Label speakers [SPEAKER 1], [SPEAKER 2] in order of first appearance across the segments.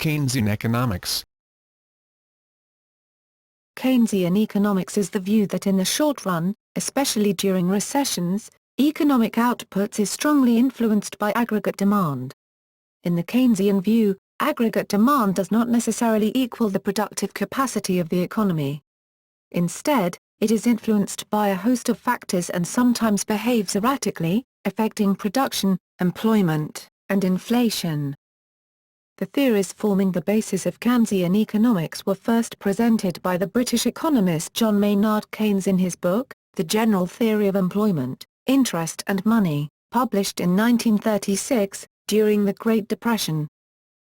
[SPEAKER 1] Keynesian economics.
[SPEAKER 2] Keynesian economics is the view that in the short run, especially during recessions, economic output is strongly influenced by aggregate demand. In the Keynesian view, aggregate demand does not necessarily equal the productive capacity of the economy. Instead, it is influenced by a host of factors and sometimes behaves erratically, affecting production, employment, and inflation. The theories forming the basis of Keynesian economics were first presented by the British economist John Maynard Keynes in his book, The General Theory of Employment, Interest and Money, published in 1936, during the Great Depression.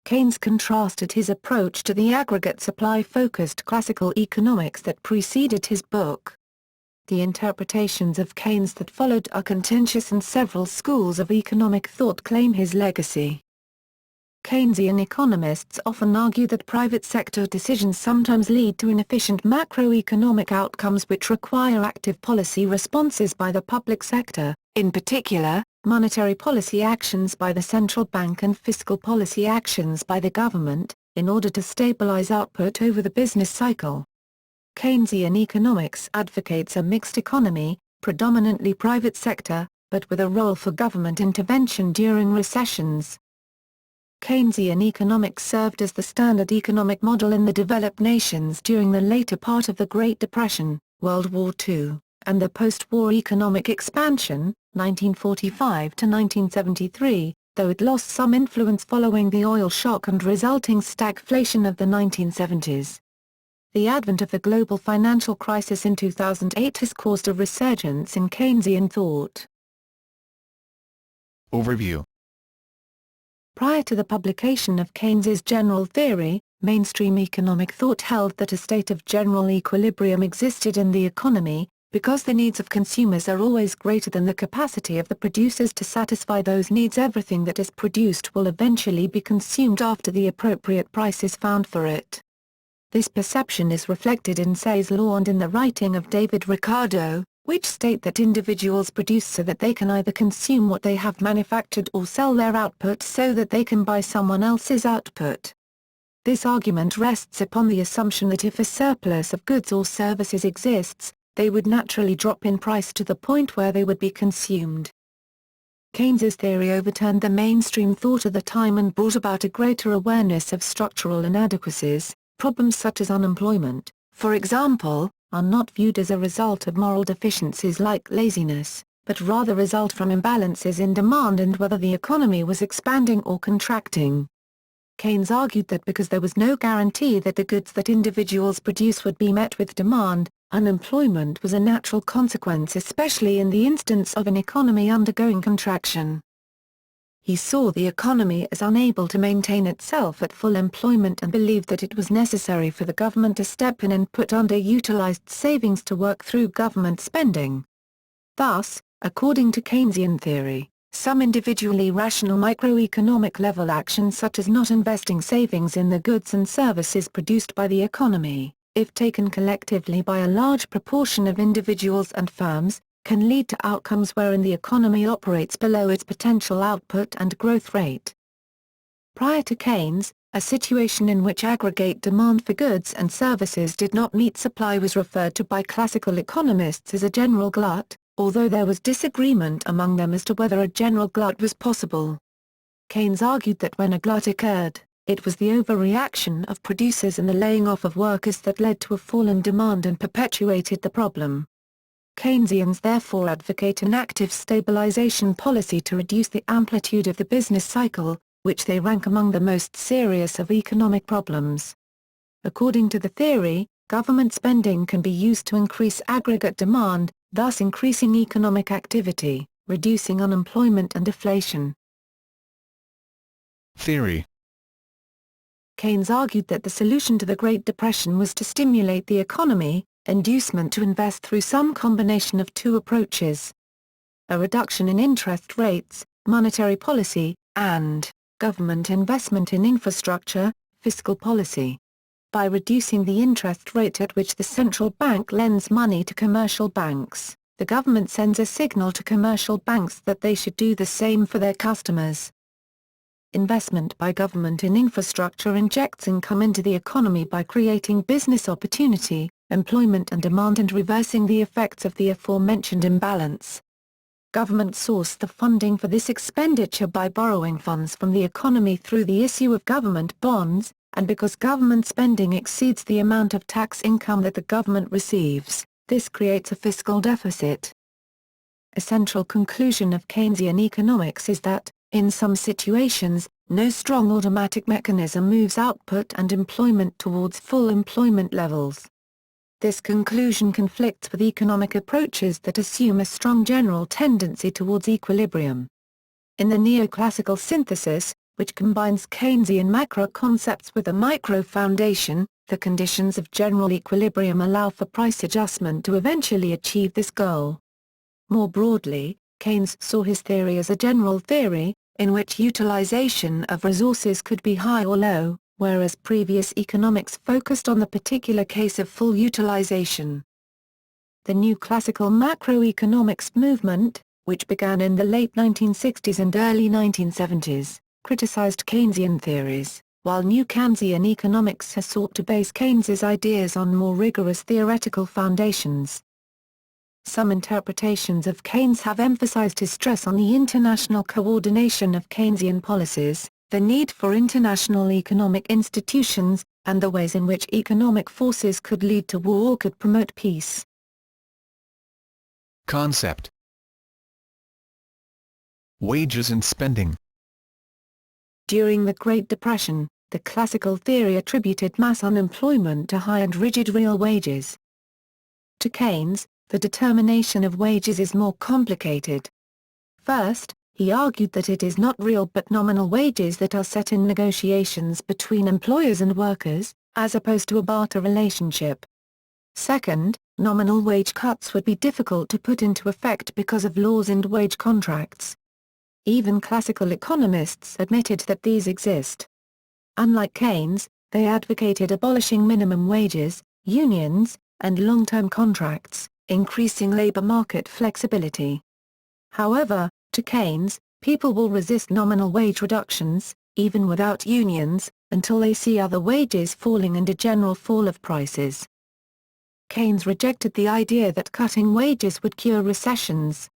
[SPEAKER 2] Keynes contrasted his approach to the aggregate supply-focused classical economics that preceded his book. The interpretations of Keynes that followed are contentious and several schools of economic thought claim his legacy. Keynesian economists often argue that private sector decisions sometimes lead to inefficient macroeconomic outcomes which require active policy responses by the public sector, in particular, monetary policy actions by the central bank and fiscal policy actions by the government, in order to stabilize output over the business cycle. Keynesian economics advocates a mixed economy, predominantly private sector, but with a role for government intervention during recessions. Keynesian economics served as the standard economic model in the developed nations during the later part of the Great Depression, World War II, and the post-war economic expansion, 1945 to 1973, though it lost some influence following the oil shock and resulting stagflation of the 1970s. The advent of the global financial crisis in 2008 has caused a resurgence in Keynesian thought.
[SPEAKER 1] Overview.
[SPEAKER 2] Prior to the publication of Keynes's general theory, mainstream economic thought held that a state of general equilibrium existed in the economy, because the needs of consumers are always greater than the capacity of the producers to satisfy those needs. Everything that is produced will eventually be consumed after the appropriate price is found for it. This perception is reflected in Say's law and in the writing of David Ricardo, which state that individuals produce so that they can either consume what they have manufactured or sell their output so that they can buy someone else's output. This argument rests upon the assumption that if a surplus of goods or services exists, they would naturally drop in price to the point where they would be consumed. Keynes's theory overturned the mainstream thought of the time and brought about a greater awareness of structural inadequacies. Problems such as unemployment, for example, are not viewed as a result of moral deficiencies like laziness, but rather result from imbalances in demand and whether the economy was expanding or contracting. Keynes argued that because there was no guarantee that the goods that individuals produce would be met with demand, unemployment was a natural consequence, especially in the instance of an economy undergoing contraction. He saw the economy as unable to maintain itself at full employment and believed that it was necessary for the government to step in and put underutilized savings to work through government spending. Thus, according to Keynesian theory, some individually rational microeconomic level actions such as not investing savings in the goods and services produced by the economy, if taken collectively by a large proportion of individuals and firms, can lead to outcomes wherein the economy operates below its potential output and growth rate. Prior to Keynes, a situation in which aggregate demand for goods and services did not meet supply was referred to by classical economists as a general glut, although there was disagreement among them as to whether a general glut was possible. Keynes argued that when a glut occurred, it was the overreaction of producers and the laying off of workers that led to a fall in demand and perpetuated the problem. Keynesians therefore advocate an active stabilization policy to reduce the amplitude of the business cycle, which they rank among the most serious of economic problems. According to the theory, government spending can be used to increase aggregate demand, thus increasing economic activity, reducing unemployment and deflation.
[SPEAKER 1] Theory.
[SPEAKER 2] Keynes argued that the solution to the Great Depression was to stimulate the economy, inducement to invest through some combination of two approaches: a reduction in interest rates, monetary policy, and government investment in infrastructure, fiscal policy. By reducing the interest rate at which the central bank lends money to commercial banks, the government sends a signal to commercial banks that they should do the same for their customers. investment by government in infrastructure injects income into the economy by creating business opportunity, employment and demand and reversing the effects of the aforementioned imbalance. Government sourced the funding for this expenditure by borrowing funds from the economy through the issue of government bonds, and because government spending exceeds the amount of tax income that the government receives, this creates a fiscal deficit. A central conclusion of Keynesian economics is that, in some situations, no strong automatic mechanism moves output and employment towards full employment levels. This conclusion conflicts with economic approaches that assume a strong general tendency towards equilibrium. In the neoclassical synthesis, which combines Keynesian macro concepts with a micro foundation, the conditions of general equilibrium allow for price adjustment to eventually achieve this goal. More broadly, Keynes saw his theory as a general theory, in which utilization of resources could be high or low, whereas previous economics focused on the particular case of full utilization. The new classical macroeconomics movement, which began in the late 1960s and early 1970s, criticized Keynesian theories, while new Keynesian economics has sought to base Keynes's ideas on more rigorous theoretical foundations. Some interpretations of Keynes have emphasized his stress on the international coordination of Keynesian policies, the need for international economic institutions, and the ways in which economic forces could lead to war or could promote peace.
[SPEAKER 1] Concept: wages and spending.
[SPEAKER 2] During the Great Depression, the classical theory attributed mass unemployment to high and rigid real wages. To Keynes, the determination of wages is more complicated. First, he argued that it is not real but nominal wages that are set in negotiations between employers and workers, as opposed to a barter relationship. Second, nominal wage cuts would be difficult to put into effect because of laws and wage contracts. Even classical economists admitted that these exist. Unlike Keynes, they advocated abolishing minimum wages, unions, and long-term contracts, increasing labor market flexibility. However, to Keynes, people will resist nominal wage reductions, even without unions, until they see other wages falling and a general fall of prices. Keynes rejected the idea that cutting wages would cure recessions.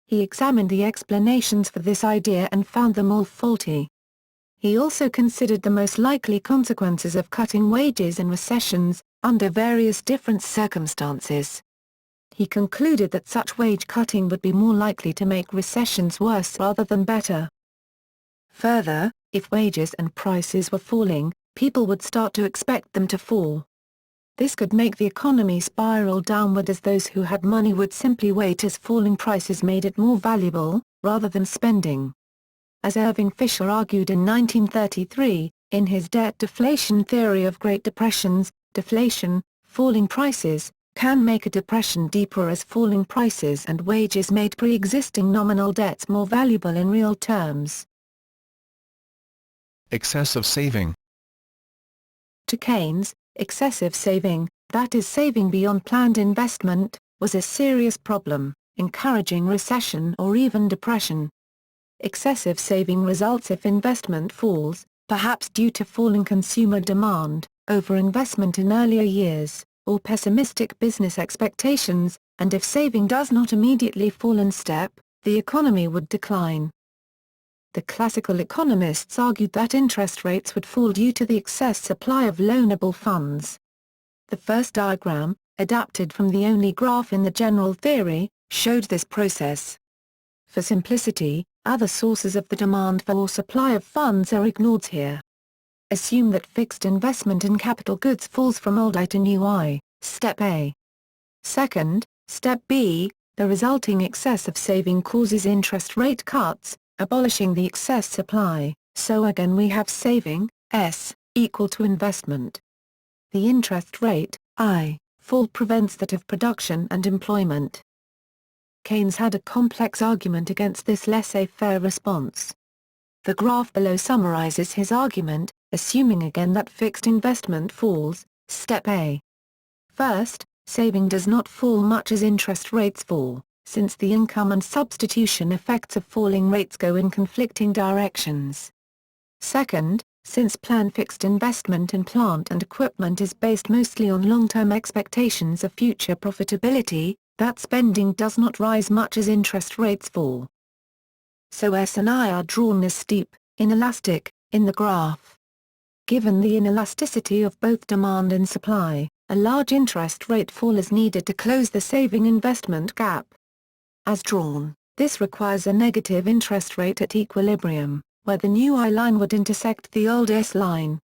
[SPEAKER 2] He examined the explanations for this idea and found them all faulty. He also considered the most likely consequences of cutting wages in recessions, under various different circumstances. He concluded that such wage cutting would be more likely to make recessions worse rather than better. Further, if wages and prices were falling, people would start to expect them to fall. This could make the economy spiral downward as those who had money would simply wait as falling prices made it more valuable, rather than spending. As Irving Fisher argued in 1933, in his debt deflation theory of Great Depressions, deflation, falling prices, can make a depression deeper as falling prices and wages made pre-existing nominal debts more valuable in real terms.
[SPEAKER 1] Excessive saving.
[SPEAKER 2] To Keynes, excessive saving, that is saving beyond planned investment, was a serious problem, encouraging recession or even depression. Excessive saving results if investment falls, perhaps due to falling consumer demand, overinvestment in earlier years, or pessimistic business expectations, and if saving does not immediately fall in step, the economy would decline. The classical economists argued that interest rates would fall due to the excess supply of loanable funds. The first diagram, adapted from the only graph in the general theory, showed this process. For simplicity, other sources of the demand for or supply of funds are ignored here. Assume that fixed investment in capital goods falls from old I to new I, step A. Second, step B, the resulting excess of saving causes interest rate cuts, abolishing the excess supply, so again we have saving, S, equal to investment. The interest rate, I, fall prevents that of production and employment. Keynes had a complex argument against this laissez-faire response. The graph below summarizes his argument, assuming again that fixed investment falls, step A. First, saving does not fall much as interest rates fall, since the income and substitution effects of falling rates go in conflicting directions. Second, since planned fixed investment in plant and equipment is based mostly on long-term expectations of future profitability, that spending does not rise much as interest rates fall. So S&I are drawn as steep, inelastic, in the graph. Given the inelasticity of both demand and supply, a large interest rate fall is needed to close the saving-investment gap. As drawn, this requires a negative interest rate at equilibrium, where the new I line would intersect the old S line.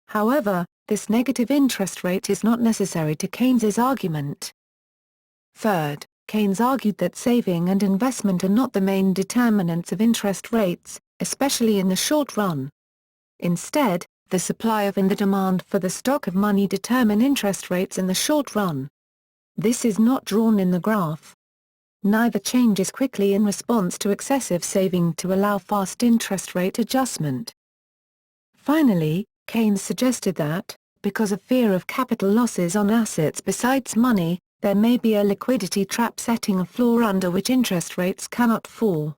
[SPEAKER 2] However, this negative interest rate is not necessary to Keynes's argument. Third, Keynes argued that saving and investment are not the main determinants of interest rates, especially in the short run. Instead, the supply of and the demand for the stock of money determine interest rates in the short run. This is not drawn in the graph. Neither changes quickly in response to excessive saving to allow fast interest rate adjustment. Finally, Keynes suggested that, because of fear of capital losses on assets besides money, there may be a liquidity trap setting a floor under which interest rates cannot fall.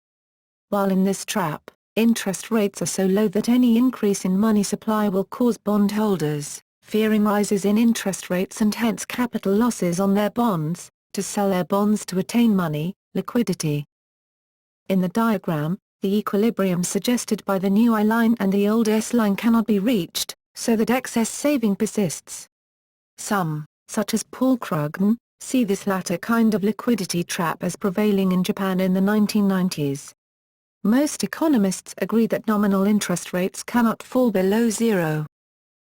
[SPEAKER 2] While in this trap, interest rates are so low that any increase in money supply will cause bondholders, fearing rises in interest rates and hence capital losses on their bonds, to sell their bonds to attain money, liquidity. In the diagram, the equilibrium suggested by the new I line and the old S line cannot be reached, so that excess saving persists. Some, such as Paul Krugman, see this latter kind of liquidity trap as prevailing in Japan in the 1990s. Most economists agree that nominal interest rates cannot fall below zero.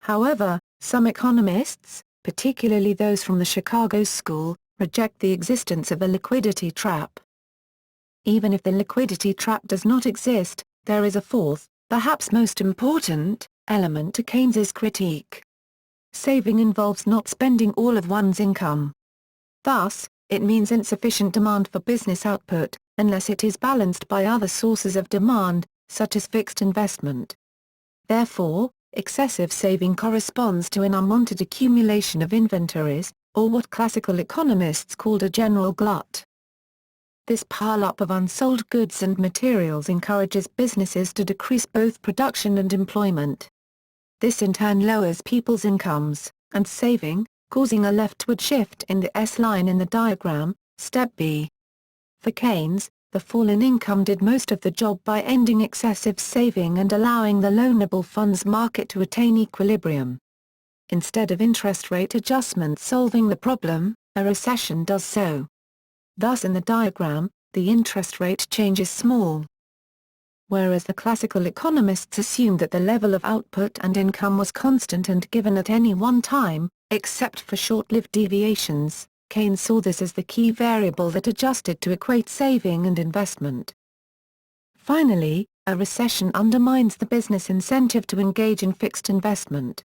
[SPEAKER 2] However, some economists, particularly those from the Chicago School, reject the existence of a liquidity trap. Even if the liquidity trap does not exist, there is a fourth, perhaps most important, element to Keynes's critique. Saving involves not spending all of one's income. Thus, it means insufficient demand for business output, unless it is balanced by other sources of demand, such as fixed investment. Therefore, excessive saving corresponds to an unwanted accumulation of inventories, or what classical economists called a general glut. This pile-up of unsold goods and materials encourages businesses to decrease both production and employment. This in turn lowers people's incomes, and saving, causing a leftward shift in the S line in the diagram, step B. For Keynes, the fall in income did most of the job by ending excessive saving and allowing the loanable funds market to attain equilibrium. Instead of interest rate adjustment solving the problem, a recession does so. Thus in the diagram, the interest rate change is small. Whereas the classical economists assumed that the level of output and income was constant and given at any one time, except for short-lived deviations, Keynes saw this as the key variable that adjusted to equate saving and investment. Finally, a recession undermines the business incentive to engage in fixed investment.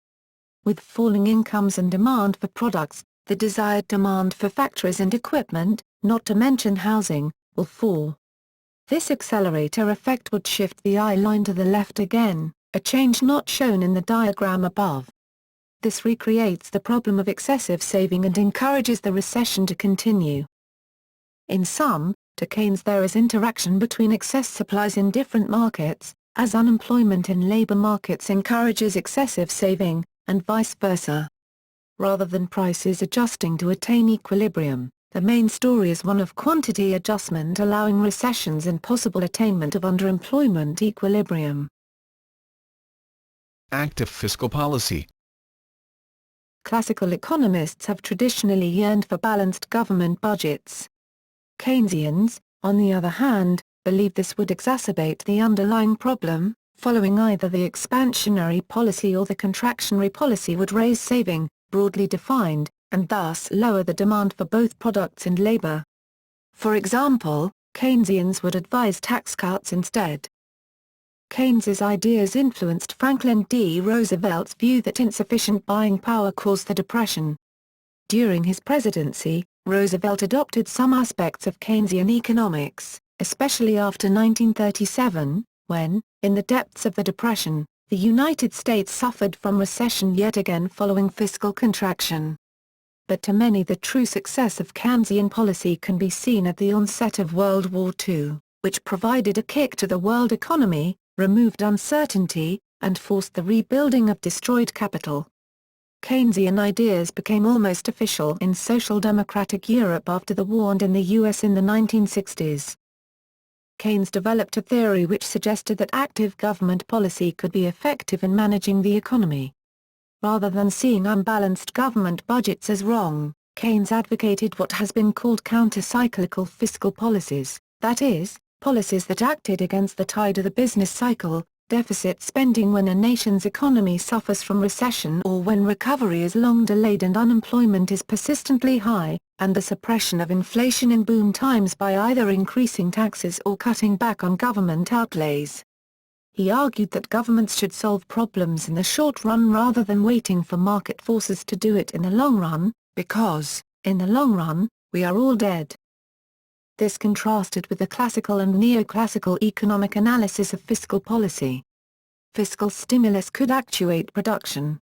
[SPEAKER 2] With falling incomes and demand for products, the desired demand for factories and equipment, not to mention housing, will fall. This accelerator effect would shift the I line to the left again, a change not shown in the diagram above. This recreates the problem of excessive saving and encourages the recession to continue. In sum, to Keynes there is interaction between excess supplies in different markets, as unemployment in labor markets encourages excessive saving, and vice versa. Rather than prices adjusting to attain equilibrium, the main story is one of quantity adjustment allowing recessions and possible attainment of underemployment equilibrium.
[SPEAKER 1] Active fiscal policy.
[SPEAKER 2] Classical economists have traditionally yearned for balanced government budgets. Keynesians, on the other hand, believe this would exacerbate the underlying problem, following either the expansionary policy or the contractionary policy would raise saving, broadly defined, and thus lower the demand for both products and labor. For example, Keynesians would advise tax cuts instead. Keynes's ideas influenced Franklin D. Roosevelt's view that insufficient buying power caused the Depression. During his presidency, Roosevelt adopted some aspects of Keynesian economics, especially after 1937, when, in the depths of the Depression, the United States suffered from recession yet again following fiscal contraction. But to many the true success of Keynesian policy can be seen at the onset of World War II, which provided a kick to the world economy, removed uncertainty, and forced the rebuilding of destroyed capital. Keynesian ideas became almost official in social democratic Europe after the war and in the US in the 1960s. Keynes developed a theory which suggested that active government policy could be effective in managing the economy. Rather than seeing unbalanced government budgets as wrong, Keynes advocated what has been called counter-cyclical fiscal policies, that is, policies that acted against the tide of the business cycle, deficit spending when a nation's economy suffers from recession or when recovery is long delayed and unemployment is persistently high, and the suppression of inflation in boom times by either increasing taxes or cutting back on government outlays. He argued that governments should solve problems in the short run rather than waiting for market forces to do it in the long run, because, in the long run, we are all dead. This contrasted with the classical and neoclassical economic analysis of fiscal policy. Fiscal stimulus could actuate production.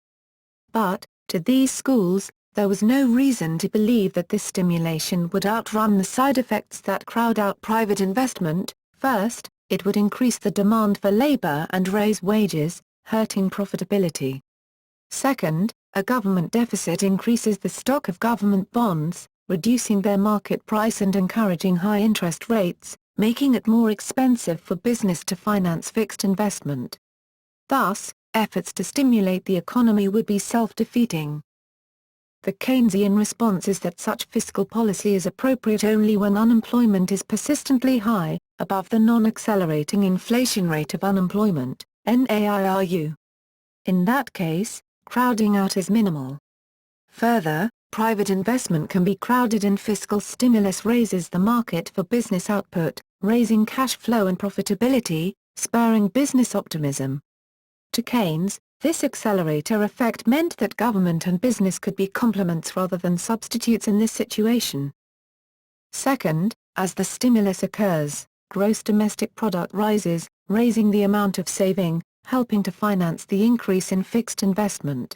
[SPEAKER 2] But, to these schools, there was no reason to believe that this stimulation would outrun the side effects that crowd out private investment. First, it would increase the demand for labor and raise wages, hurting profitability. Second, a government deficit increases the stock of government bonds, reducing their market price and encouraging high interest rates, making it more expensive for business to finance fixed investment. Thus, efforts to stimulate the economy would be self-defeating. The Keynesian response is that such fiscal policy is appropriate only when unemployment is persistently high, above the non-accelerating inflation rate of unemployment, NAIRU. In that case, crowding out is minimal. Further, private investment can be crowded and fiscal stimulus raises the market for business output, raising cash flow and profitability, spurring business optimism. To Keynes, this accelerator effect meant that government and business could be complements rather than substitutes in this situation. Second, as the stimulus occurs, gross domestic product rises, raising the amount of saving, helping to finance the increase in fixed investment.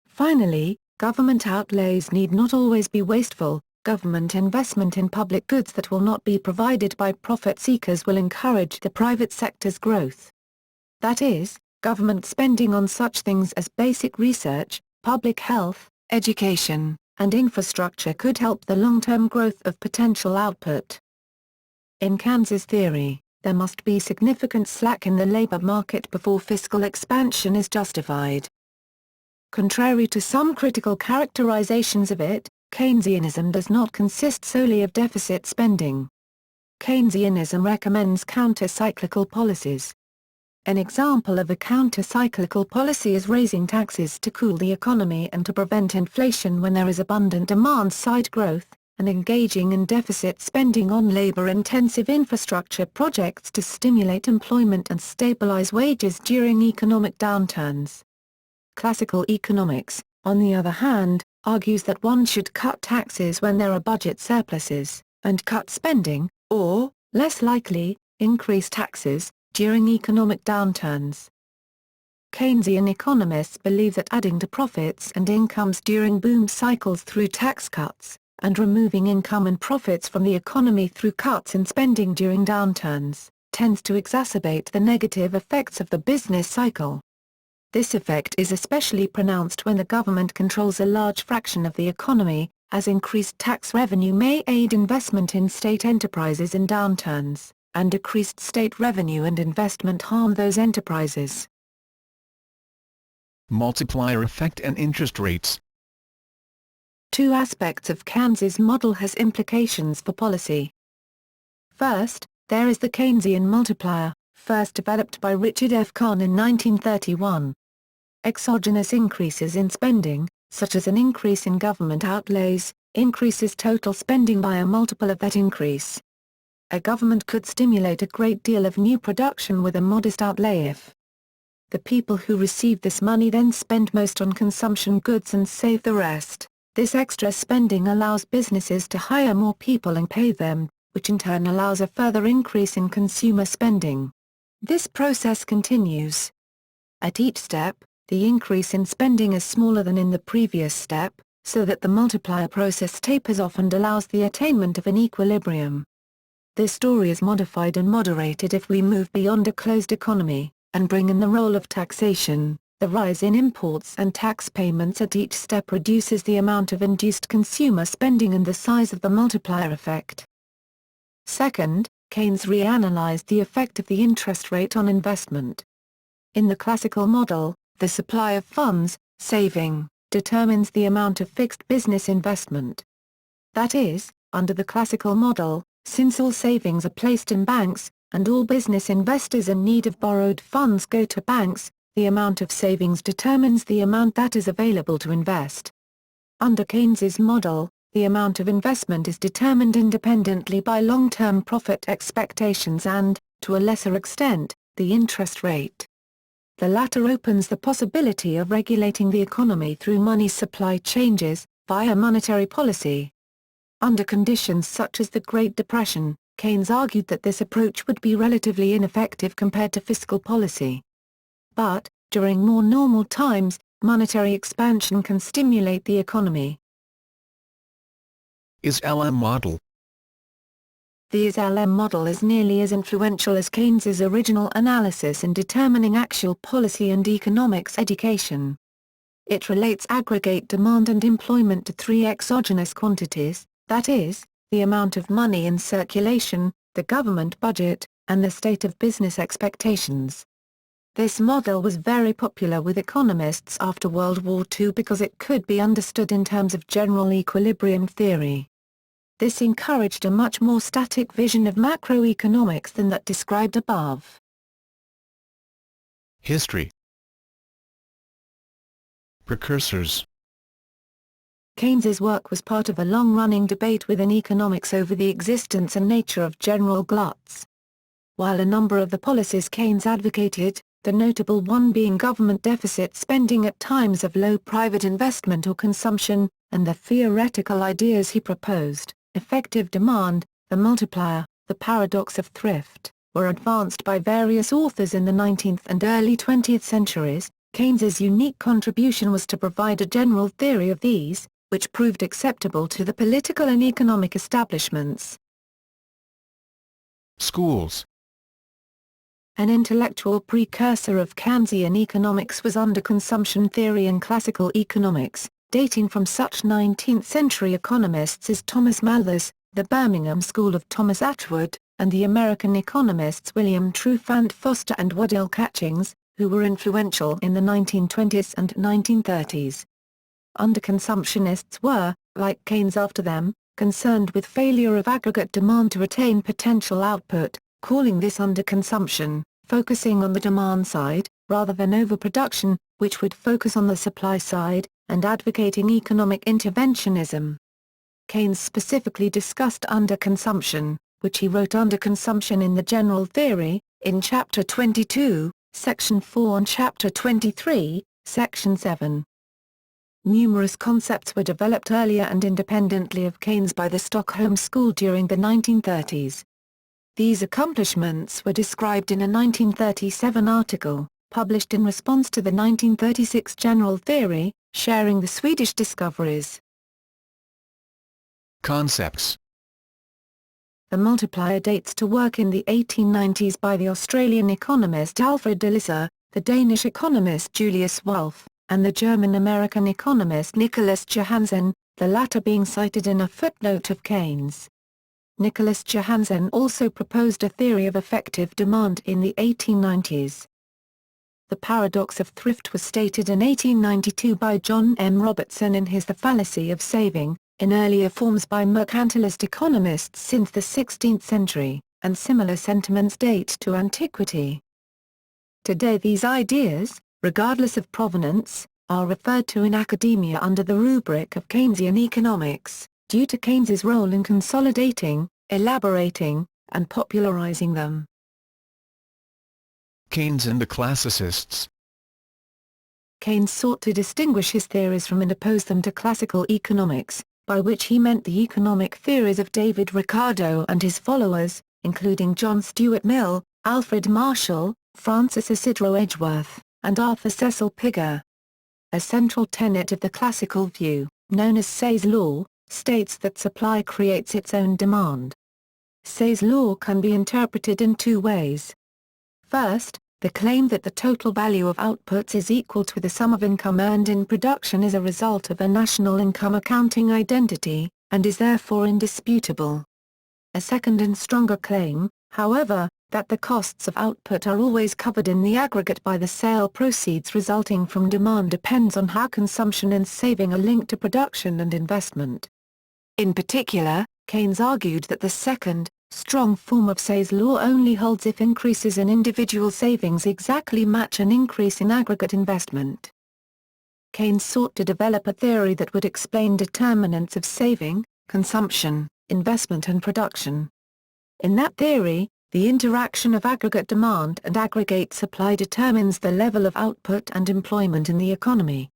[SPEAKER 2] Finally, government outlays need not always be wasteful. Government investment in public goods that will not be provided by profit seekers will encourage the private sector's growth. That is, government spending on such things as basic research, public health, education, and infrastructure could help the long-term growth of potential output. In Keynes's theory, there must be significant slack in the labor market before fiscal expansion is justified. Contrary to some critical characterizations of it, Keynesianism does not consist solely of deficit spending. Keynesianism recommends counter-cyclical policies. An example of a counter-cyclical policy is raising taxes to cool the economy and to prevent inflation when there is abundant demand-side growth, and engaging in deficit spending on labor-intensive infrastructure projects to stimulate employment and stabilize wages during economic downturns. Classical economics, on the other hand, argues that one should cut taxes when there are budget surpluses, and cut spending, or, less likely, increase taxes, during economic downturns. Keynesian economists believe that adding to profits and incomes during boom cycles through tax cuts, and removing income and profits from the economy through cuts in spending during downturns, tends to exacerbate the negative effects of the business cycle. This effect is especially pronounced when the government controls a large fraction of the economy, as increased tax revenue may aid investment in state enterprises in downturns, and decreased state revenue and investment harm those enterprises.
[SPEAKER 1] Multiplier effect and interest rates.
[SPEAKER 2] Two aspects of Keynes's model has implications for policy. First, there is the Keynesian multiplier, first developed by Richard F. Kahn in 1931. Exogenous increases in spending, such as an increase in government outlays, increases total spending by a multiple of that increase. A government could stimulate a great deal of new production with a modest outlay if the people who receive this money then spend most on consumption goods and save the rest. This extra spending allows businesses to hire more people and pay them, which in turn allows a further increase in consumer spending. This process continues. At each step, the increase in spending is smaller than in the previous step, so that the multiplier process tapers off and allows the attainment of an equilibrium. This story is modified and moderated if we move beyond a closed economy, and bring in the role of taxation. The rise in imports and tax payments at each step reduces the amount of induced consumer spending and the size of the multiplier effect. Second, Keynes reanalyzed the effect of the interest rate on investment. In the classical model, the supply of funds, saving, determines the amount of fixed business investment. That is, under the classical model, since all savings are placed in banks, and all business investors in need of borrowed funds go to banks, the amount of savings determines the amount that is available to invest. Under Keynes's model, the amount of investment is determined independently by long-term profit expectations and, to a lesser extent, the interest rate. The latter opens the possibility of regulating the economy through money supply changes, via monetary policy. Under conditions such as the Great Depression, Keynes argued that this approach would be relatively ineffective compared to fiscal policy. But, during more normal times, monetary expansion can stimulate the economy.
[SPEAKER 1] IS-LM model.
[SPEAKER 2] The IS-LM model is nearly as influential as Keynes's original analysis in determining actual policy and economics education. It relates aggregate demand and employment to three exogenous quantities, that is, the amount of money in circulation, the government budget, and the state of business expectations. This model was very popular with economists after World War II because it could be understood in terms of general equilibrium theory. This encouraged a much more static vision of macroeconomics than that described above.
[SPEAKER 1] History. Precursors.
[SPEAKER 2] Keynes's work was part of a long-running debate within economics over the existence and nature of general gluts. While a number of the policies Keynes advocated, the notable one being government deficit spending at times of low private investment or consumption, and the theoretical ideas he proposed, effective demand, the multiplier, the paradox of thrift, were advanced by various authors in the 19th and early 20th centuries. Keynes's unique contribution was to provide a general theory of these, which proved acceptable to the political and economic establishments.
[SPEAKER 1] Schools.
[SPEAKER 2] An intellectual precursor of Keynesian economics was underconsumption theory in classical economics, dating from such 19th-century economists as Thomas Malthus, the Birmingham School of Thomas Attwood, and the American economists William Trufant Foster and Waddell Catchings, who were influential in the 1920s and 1930s. Underconsumptionists were, like Keynes after them, concerned with failure of aggregate demand to attain potential output, calling this underconsumption, focusing on the demand side, rather than overproduction, which would focus on the supply side, and advocating economic interventionism. Keynes specifically discussed underconsumption, which he wrote Underconsumption in the General Theory, in Chapter 22, Section 4 and Chapter 23, Section 7. Numerous concepts were developed earlier and independently of Keynes by the Stockholm School during the 1930s. These accomplishments were described in a 1937 article, published in response to the 1936 General Theory, sharing the Swedish discoveries.
[SPEAKER 1] Concepts.
[SPEAKER 2] The multiplier dates to work in the 1890s by the Australian economist Alfred Delisa, the Danish economist Julius Wolff, and the German-American economist Nicholas Johansen, the latter being cited in a footnote of Keynes. Nicholas Johansen also proposed a theory of effective demand in the 1890s. The paradox of thrift was stated in 1892 by John M. Robertson in his The Fallacy of Saving, in earlier forms by mercantilist economists since the 16th century, and similar sentiments date to antiquity. Today these ideas, regardless of provenance, are referred to in academia under the rubric of Keynesian economics, due to Keynes's role in consolidating, elaborating, and popularizing them.
[SPEAKER 1] Keynes and the classicists.
[SPEAKER 2] Keynes sought to distinguish his theories from and oppose them to classical economics, by which he meant the economic theories of David Ricardo and his followers, including John Stuart Mill, Alfred Marshall, Francis Isidro Edgeworth, and Arthur Cecil Pigger. A central tenet of the classical view, known as Say's law, states that supply creates its own demand. Say's law can be interpreted in two ways. First, The claim that the total value of outputs is equal to the sum of income earned in production is a result of a national income accounting identity, and is therefore indisputable. A second and stronger claim, however, that the costs of output are always covered in the aggregate by the sale proceeds resulting from demand depends on how consumption and saving are linked to production and investment. In particular, Keynes argued that the second, strong form of Say's law only holds if increases in individual savings exactly match an increase in aggregate investment. Keynes sought to develop a theory that would explain determinants of saving, consumption, investment and production. In that theory, the interaction of aggregate demand and aggregate supply determines the level of output and employment in the economy.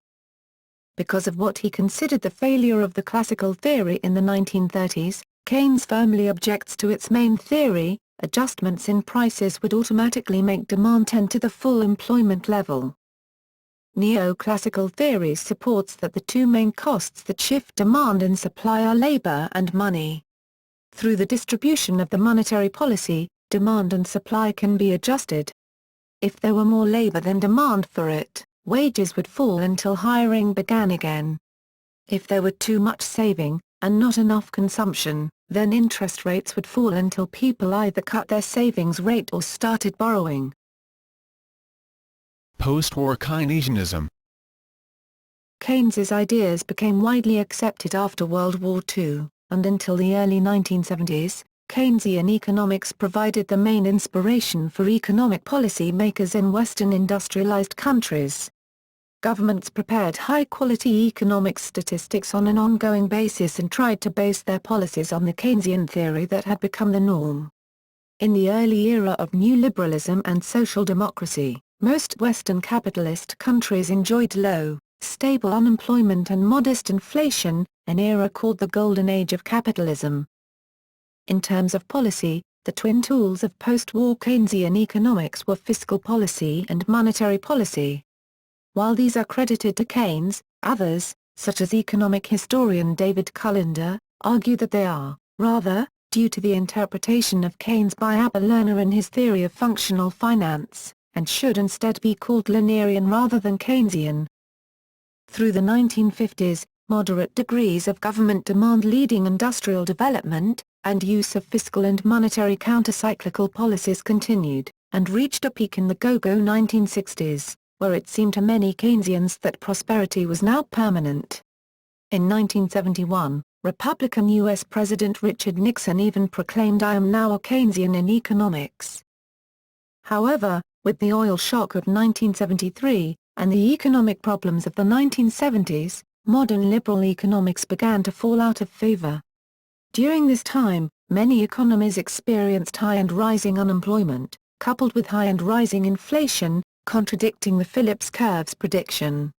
[SPEAKER 2] Because of what he considered the failure of the classical theory in the 1930s, Keynes firmly objects to its main theory: adjustments in prices would automatically make demand tend to the full employment level. Neoclassical theory supports that the two main costs that shift demand and supply are labor and money. Through the distribution of the monetary policy, demand and supply can be adjusted. If there were more labor than demand for it, wages would fall until hiring began again. If there were too much saving, and not enough consumption, then interest rates would fall until people either cut their savings rate or started borrowing.
[SPEAKER 1] Post-war Keynesianism.
[SPEAKER 2] Keynes's ideas became widely accepted after World War II, and until the early 1970s, Keynesian economics provided the main inspiration for economic policy makers in Western industrialized countries. Governments prepared high-quality economic statistics on an ongoing basis and tried to base their policies on the Keynesian theory that had become the norm. In the early era of new liberalism and social democracy, most Western capitalist countries enjoyed low, stable unemployment and modest inflation, an era called the Golden Age of Capitalism. In terms of policy, the twin tools of post-war Keynesian economics were fiscal policy and monetary policy. While these are credited to Keynes, others, such as economic historian David Cullender, argue that they are, rather, due to the interpretation of Keynes by Abba Lerner in his theory of functional finance, and should instead be called Lernerian rather than Keynesian. Through the 1950s, moderate degrees of government demand leading industrial development, and use of fiscal and monetary countercyclical policies continued, and reached a peak in the go-go 1960s, where it seemed to many Keynesians that prosperity was now permanent. In 1971, Republican U.S. President Richard Nixon even proclaimed, "I am now a Keynesian in economics." However, with the oil shock of 1973, and the economic problems of the 1970s, modern liberal economics began to fall out of favor. During this time, many economies experienced high and rising unemployment, coupled with high and rising inflation, contradicting the Phillips curve's prediction.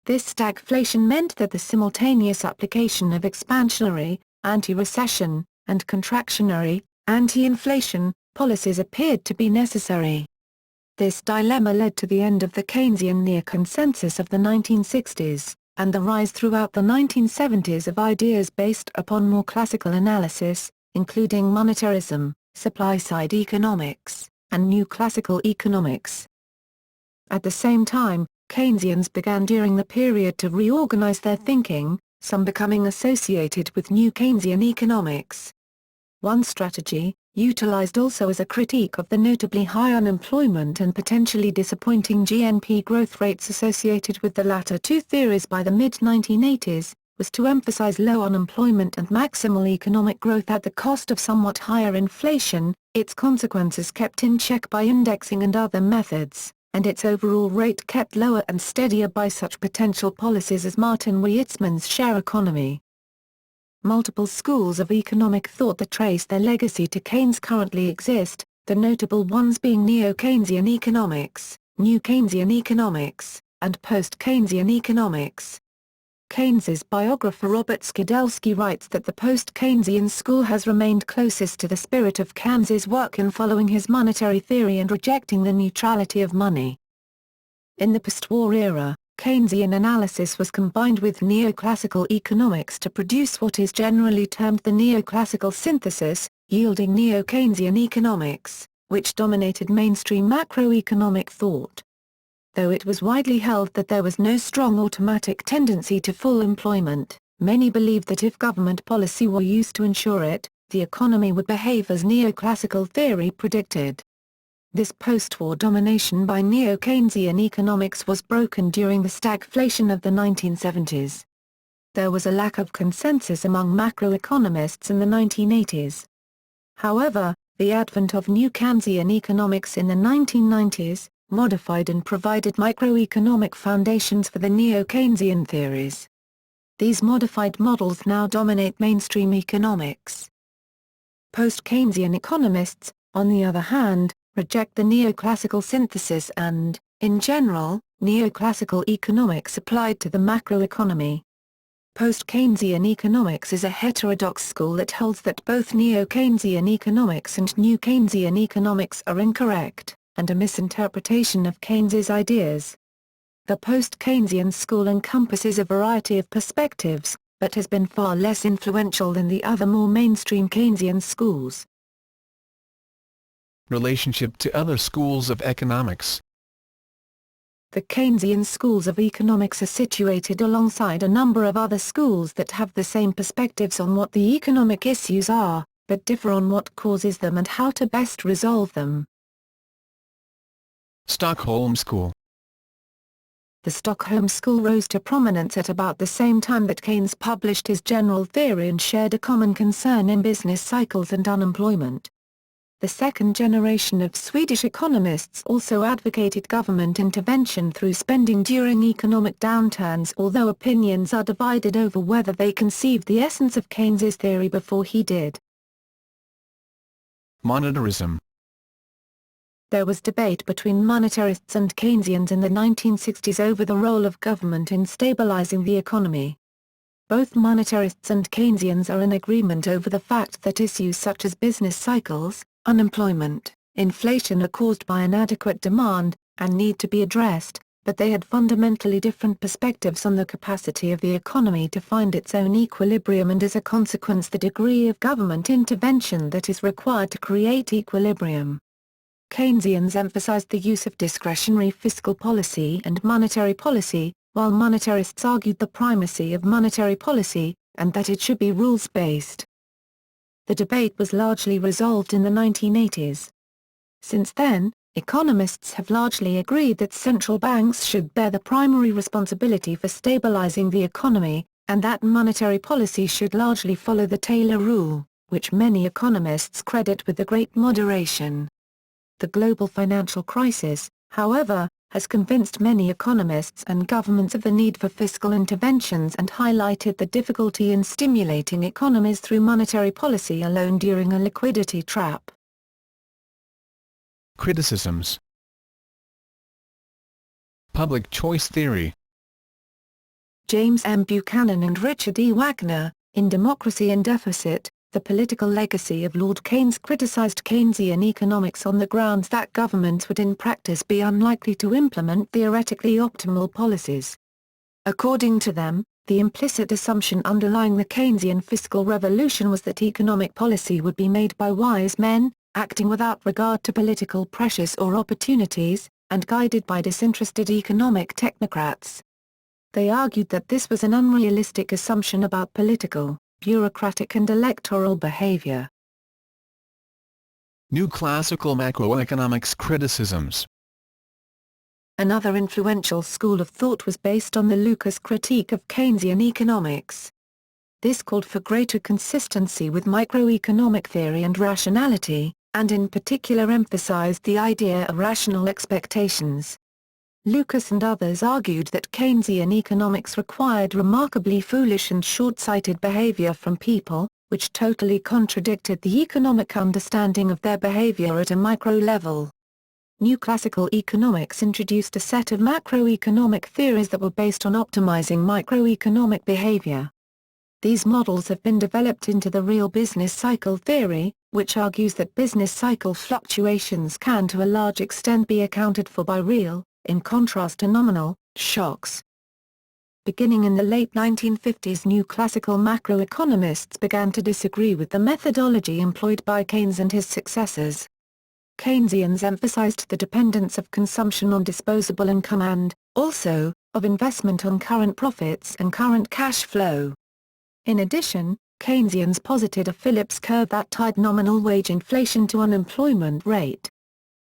[SPEAKER 2] This stagflation meant that the simultaneous application of expansionary, anti-recession, and contractionary, anti-inflation, policies appeared to be necessary. This dilemma led to the end of the Keynesian near-consensus of the 1960s, and the rise throughout the 1970s of ideas based upon more classical analysis, including monetarism, supply-side economics, and new classical economics. At the same time, Keynesians began during the period to reorganize their thinking, some becoming associated with new Keynesian economics. One strategy, utilized also as a critique of the notably high unemployment and potentially disappointing GNP growth rates associated with the latter two theories by the mid-1980s, was to emphasize low unemployment and maximal economic growth at the cost of somewhat higher inflation, its consequences kept in check by indexing and other methods, and its overall rate kept lower and steadier by such potential policies as Martin Weitzman's share economy. Multiple schools of economic thought that trace their legacy to Keynes currently exist, the notable ones being Neo-Keynesian economics, New Keynesian economics, and Post-Keynesian economics. Keynes's biographer Robert Skidelsky writes that the post-Keynesian school has remained closest to the spirit of Keynes's work in following his monetary theory and rejecting the neutrality of money. In the post-war era, Keynesian analysis was combined with neoclassical economics to produce what is generally termed the neoclassical synthesis, yielding Neo-Keynesian economics, which dominated mainstream macroeconomic thought. Though it was widely held that there was no strong automatic tendency to full employment, many believed that if government policy were used to ensure it, the economy would behave as neoclassical theory predicted. This post-war domination by neo-Keynesian economics was broken during the stagflation of the 1970s. There was a lack of consensus among macroeconomists in the 1980s. However, the advent of new Keynesian economics in the 1990s, modified and provided microeconomic foundations for the neo-Keynesian theories. These modified models now dominate mainstream economics. Post-Keynesian economists, on the other hand, reject the neoclassical synthesis and, in general, neoclassical economics applied to the macroeconomy. Post-Keynesian economics is a heterodox school that holds that both neo-Keynesian economics and new Keynesian economics are incorrect, and a misinterpretation of Keynes's ideas. The post-Keynesian school encompasses a variety of perspectives, but has been far less influential than the other more mainstream Keynesian schools.
[SPEAKER 1] Relationship to other schools of economics.
[SPEAKER 2] The Keynesian schools of economics are situated alongside a number of other schools that have the same perspectives on what the economic issues are, but differ on what causes them and how to best resolve them.
[SPEAKER 1] Stockholm School.
[SPEAKER 2] The Stockholm School rose to prominence at about the same time that Keynes published his general theory and shared a common concern in business cycles and unemployment. The second generation of Swedish economists also advocated government intervention through spending during economic downturns, although opinions are divided over whether they conceived the essence of Keynes's theory before he did.
[SPEAKER 1] Monetarism.
[SPEAKER 2] There was debate between monetarists and Keynesians in the 1960s over the role of government in stabilizing the economy. Both monetarists and Keynesians are in agreement over the fact that issues such as business cycles, unemployment, inflation are caused by inadequate demand, and need to be addressed, but they had fundamentally different perspectives on the capacity of the economy to find its own equilibrium and as a consequence the degree of government intervention that is required to create equilibrium. Keynesians emphasized the use of discretionary fiscal policy and monetary policy, while monetarists argued the primacy of monetary policy, and that it should be rules-based. The debate was largely resolved in the 1980s. Since then, economists have largely agreed that central banks should bear the primary responsibility for stabilizing the economy, and that monetary policy should largely follow the Taylor rule, which many economists credit with the Great Moderation. The global financial crisis, however, has convinced many economists and governments of the need for fiscal interventions and highlighted the difficulty in stimulating economies through monetary policy alone during a liquidity trap.
[SPEAKER 1] Criticisms. Public choice theory.
[SPEAKER 2] James M. Buchanan and Richard E. Wagner, in Democracy in Deficit, The Political Legacy of Lord Keynes criticized Keynesian economics on the grounds that governments would in practice be unlikely to implement theoretically optimal policies. According to them, the implicit assumption underlying the Keynesian fiscal revolution was that economic policy would be made by wise men, acting without regard to political pressures or opportunities, and guided by disinterested economic technocrats. They argued that this was an unrealistic assumption about political, bureaucratic and electoral behavior.
[SPEAKER 1] New classical macroeconomics criticisms.
[SPEAKER 2] Another influential school of thought was based on the Lucas critique of Keynesian economics. This called for greater consistency with microeconomic theory and rationality, and in particular emphasized the idea of rational expectations. Lucas and others argued that Keynesian economics required remarkably foolish and short-sighted behavior from people, which totally contradicted the economic understanding of their behavior at a micro level. New classical economics introduced a set of macroeconomic theories that were based on optimizing microeconomic behavior. These models have been developed into the real business cycle theory, which argues that business cycle fluctuations can to a large extent be accounted for by real, in contrast to nominal, shocks. Beginning in the late 1950s, new classical macroeconomists began to disagree with the methodology employed by Keynes and his successors. Keynesians emphasized the dependence of consumption on disposable income and, also, of investment on current profits and current cash flow. In addition, Keynesians posited a Phillips curve that tied nominal wage inflation to unemployment rate.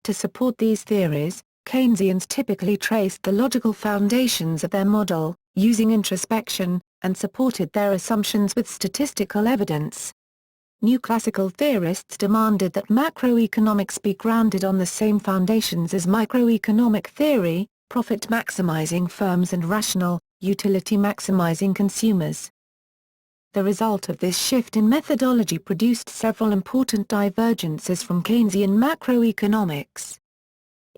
[SPEAKER 2] To support these theories, Keynesians typically traced the logical foundations of their model, using introspection, and supported their assumptions with statistical evidence. New classical theorists demanded that macroeconomics be grounded on the same foundations as microeconomic theory, profit-maximizing firms and rational, utility-maximizing consumers. The result of this shift in methodology produced several important divergences from Keynesian macroeconomics.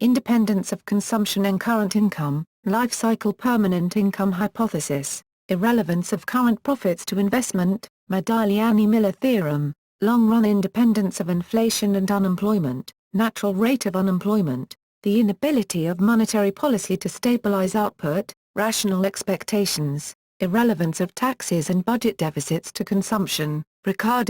[SPEAKER 2] Independence of consumption and current income, life cycle permanent income hypothesis, irrelevance of current profits to investment, Modigliani-Miller theorem, long-run independence of inflation and unemployment, natural rate of unemployment, the inability of monetary policy to stabilize output, rational expectations, irrelevance of taxes and budget deficits to consumption, Riccardi